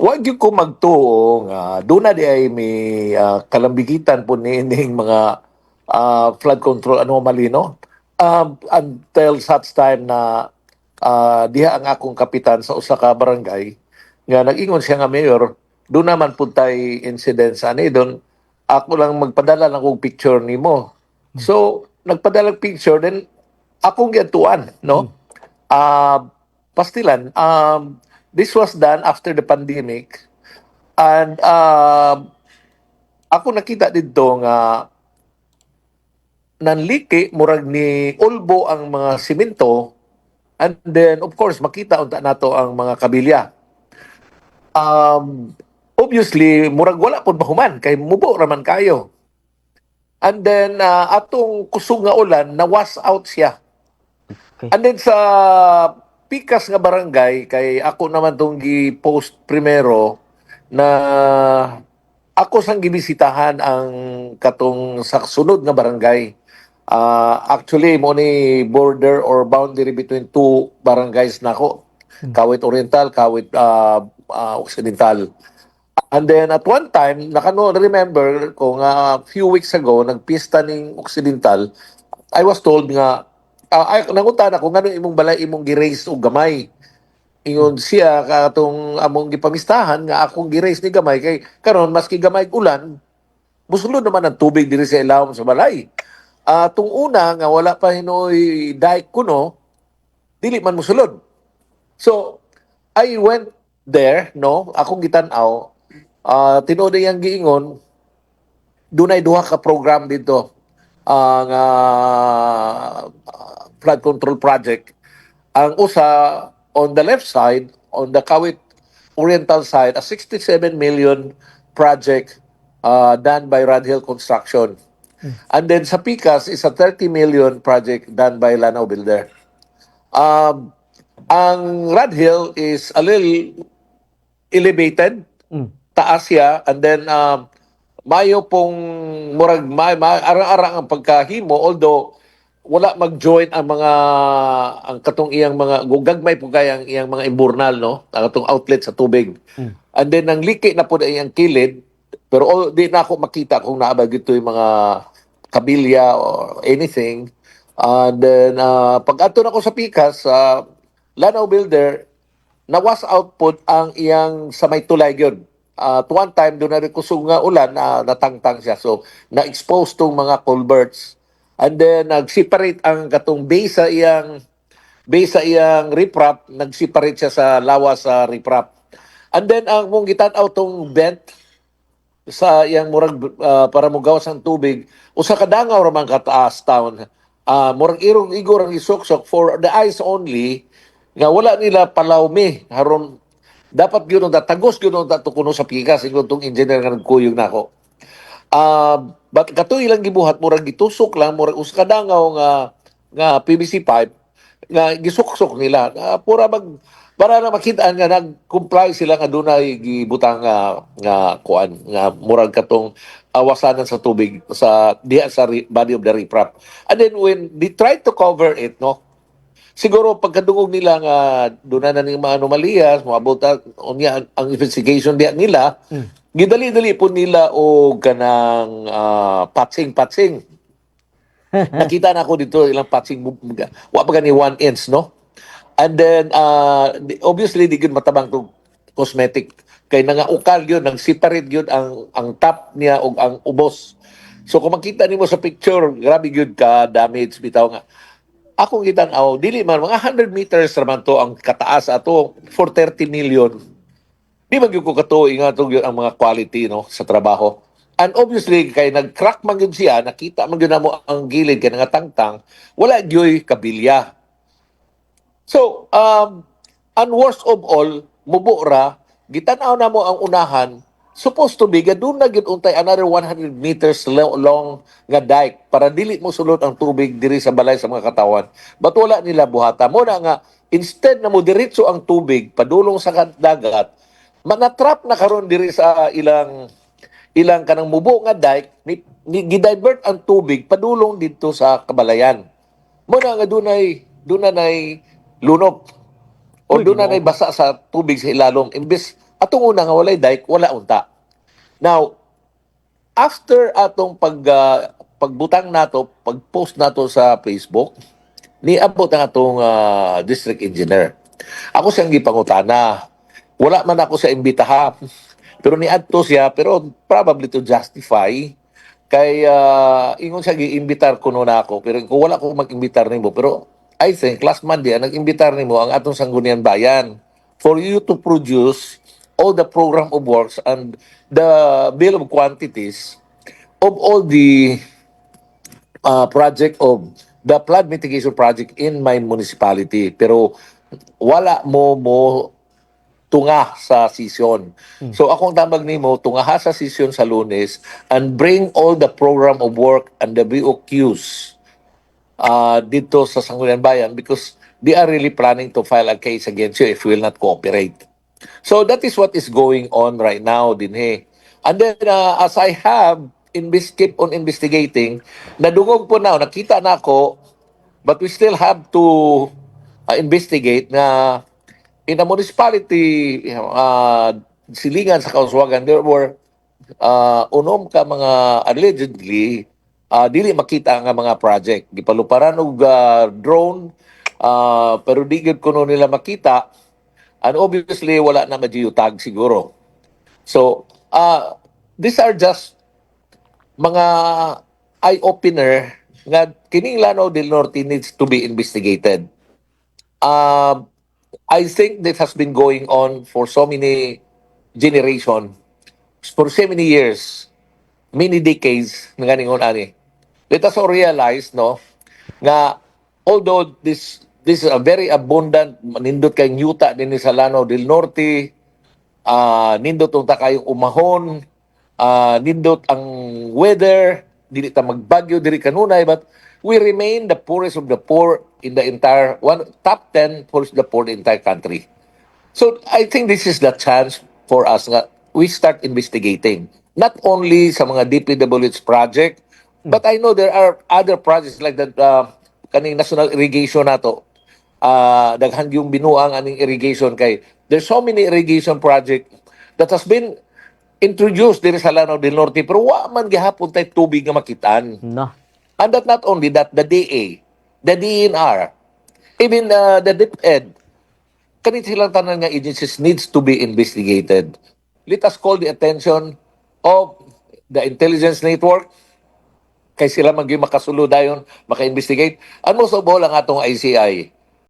wag yung ko magtuo nga doon na di ay may kalambigitan po niining mga flood control anomaly, no? Until such time na diha ang akong kapitan sa usa ka barangay nga nag-ingon siya nga mayor, doon naman po tay incident sa ani doon. Ako lang magpadala ng kong picture nimo. So, nagpadala picture, then akong giatuan, no? Uh, Pastilan, this was done after the pandemic. And ako nakita dito nga nanliki murag ni ulbo ang mga simento, and then of course makita unta nato ang mga kabilya. Obviously murag wala pud mahuman kay mubo raman kayo. And then atong kusog nga ulan na wash out siya. Okay. And then sa pikas nga barangay kay ako naman tong gi-post primero na ako sang gibisitahan ang katong sa sunod nga barangay. Actually mo ni border or boundary between two barangays nako. Kawit Oriental, Kawit Occidental. And then at one time, remember ko nga few weeks ago, nagpista ning Occidental, I was told nga, nangunta na kung ano imong balay imong gi-raise o gamay. Ingon siya katong among gipamistahan nga akong gi-raise ni gamay kay karon maski gamay ulan, musulod naman ang tubig diri sa ilawom sa balay. Tung una nga wala pa hinoy dike kuno, dili man musulod. So I went there, no, akong gitan-aw, tinuod yang giingon, dunay duha ka program dito nga flood control project. Ang usa on the left side, on the Kawit Oriental side, a 67 million project done by Radhill Construction. And then sa Picas is a 30 million project done by Lanao Builder. Ang Radhill is a little elevated, taas siya, and then mayo pong murag arang-arang ang pagkahimo, although wala mag-join ang mga ang katong iyang mga gugagmay po kaya ang iyang mga imburnal, no, ang katong outlet sa tubig. And then ang liki na po na iyang kilid, pero di na ako makita kung naabag ito yung mga kabilya or anything. And then pag ato na ko sa Picas, Lanao Builder, na-wash out po ang iyang sa may tulay yun. At one time, doon na rin kusog nga ulan, natangtang siya. So, na-expose tong mga culverts. And then, nag-separate ang katong base sa iyang riprap, nag-separate siya sa lawas sa riprap. And then, ang mong gitanaw tong vent sa iyang murag para mugawas ang tubig, usa ka dangaw ramang kataas town. Murag irong igor ang isuksok for the eyes only, nga wala nila palawmi haron dapat gyud ang tagos gyud ang kuno sa Picas ingon tong engineer nga nagkuyog nako. But kato ilang gibuhat murag gitusok lang murag usa ka dangaw nga PVC pipe nga gisuksok nila para na makita nga nag-comply sila nga dunay gibutang nga kuan nga murag katong awasanan sa tubig sa diha sa body of the riprap. And then when they tried to cover it, no, siguro pagkadungog nila nga doon na ning mga anomaliyas, moabot unya ang investigation diya nila, gidali-dali po nila o kanang patching. Nakita na ako dito ilang patching, wa pa gani 1 inch, no? And then obviously di gyud matabang to cosmetic kay nangaukal yun, nang separate yun ang top niya o ang ubos. So kung makita nimo sa picture, grabe gyud ka damage bitaw nga. Akong gitanaw, dili man, mga 100 meters naman to ang kataas ato for 30 million. Di man gyud ko katuoy nga itong ang mga quality, no, sa trabaho. And obviously, kay nag-crack man gyud siya, nakita man gyud namo ang gilid, kay nga tangtang, wala gyoy kabilya. So, and worst of all, mubura, gitanaw na mo ang unahan, supposed to be, doon na gyud untay another 100 meters long nga dike para dili mo sulod ang tubig diri sa balay sa mga katawan. But wala nila buhata. Mo na nga, instead na mo diretso ang tubig padulong sa dagat, manatrap na karon diri sa ilang kanang mubo nga dike, gidivert ang tubig padulong dito sa kabalayan. Mo na nga dunay lunop o doon na basa sa tubig sa ilalom. Imbes atong una nga walay dike, wala unta. Now, after atong pagbutang nato, pag-post nato sa Facebook, niabot ang atong district engineer. Ako siyang gipangutana. Wala man ako sa imbitaha. Pero niadto siya, pero probably to justify kay ingon siya giimbitar kuno na ako, pero kung wala ko mag-imbitar nimo, pero I think last Monday nag-imbitar nimo ang atong Sangguniang Bayan for you to produce all the program of works and the bill of quantities of all the project of the flood mitigation project in my municipality. Pero wala mo tunga sa session. So akong tambag nimo tungaha sa session sa Lunes and bring all the program of work and the BOQs dito sa Sangguniang Bayan because they are really planning to file a case against you if you will not cooperate. So that is what is going on right now, Dinhe. And then as I have keep on investigating, nadungog po na, nakita na ako, but we still have to investigate na in the municipality, Silingan sa Kauswagan, there were unom ka mga allegedly dili makita nga mga project. Gipaluparan og drone, pero di gid kuno nila makita. And obviously, wala na ma-geotag siguro. So, these are just mga eye-opener nga kining Lanao del Norte needs to be investigated. Um, I think this has been going on for so many generation, for so many years, many decades na ganingon ani. Let us all realize no nga although this is a very abundant nindot kay yuta dinhi sa Lanao del Norte, nindot unta kayong umahon, nindot ang weather, dili ta magbagyo diri kanunay, but we remain the poorest of the poor in the entire top 10 poorest of the poor in the entire country. So I think this is the chance for us nga we start investigating. Not only sa mga DPWH project, but I know there are other projects like that kaning national irrigation nato. Daghan yung binuang aning irrigation kay there's so many irrigation project that has been introduced diri sa Lanao del Norte pero wa man gihapon tay tubig nga makitaan. Na. And that not only that, the DA, the DNR, even the DepEd, kanit silang tanan nga agencies needs to be investigated. Let us call the attention of the intelligence network kay sila magyud makasulo dayon, maka-investigate. And most of all ang atong ICI.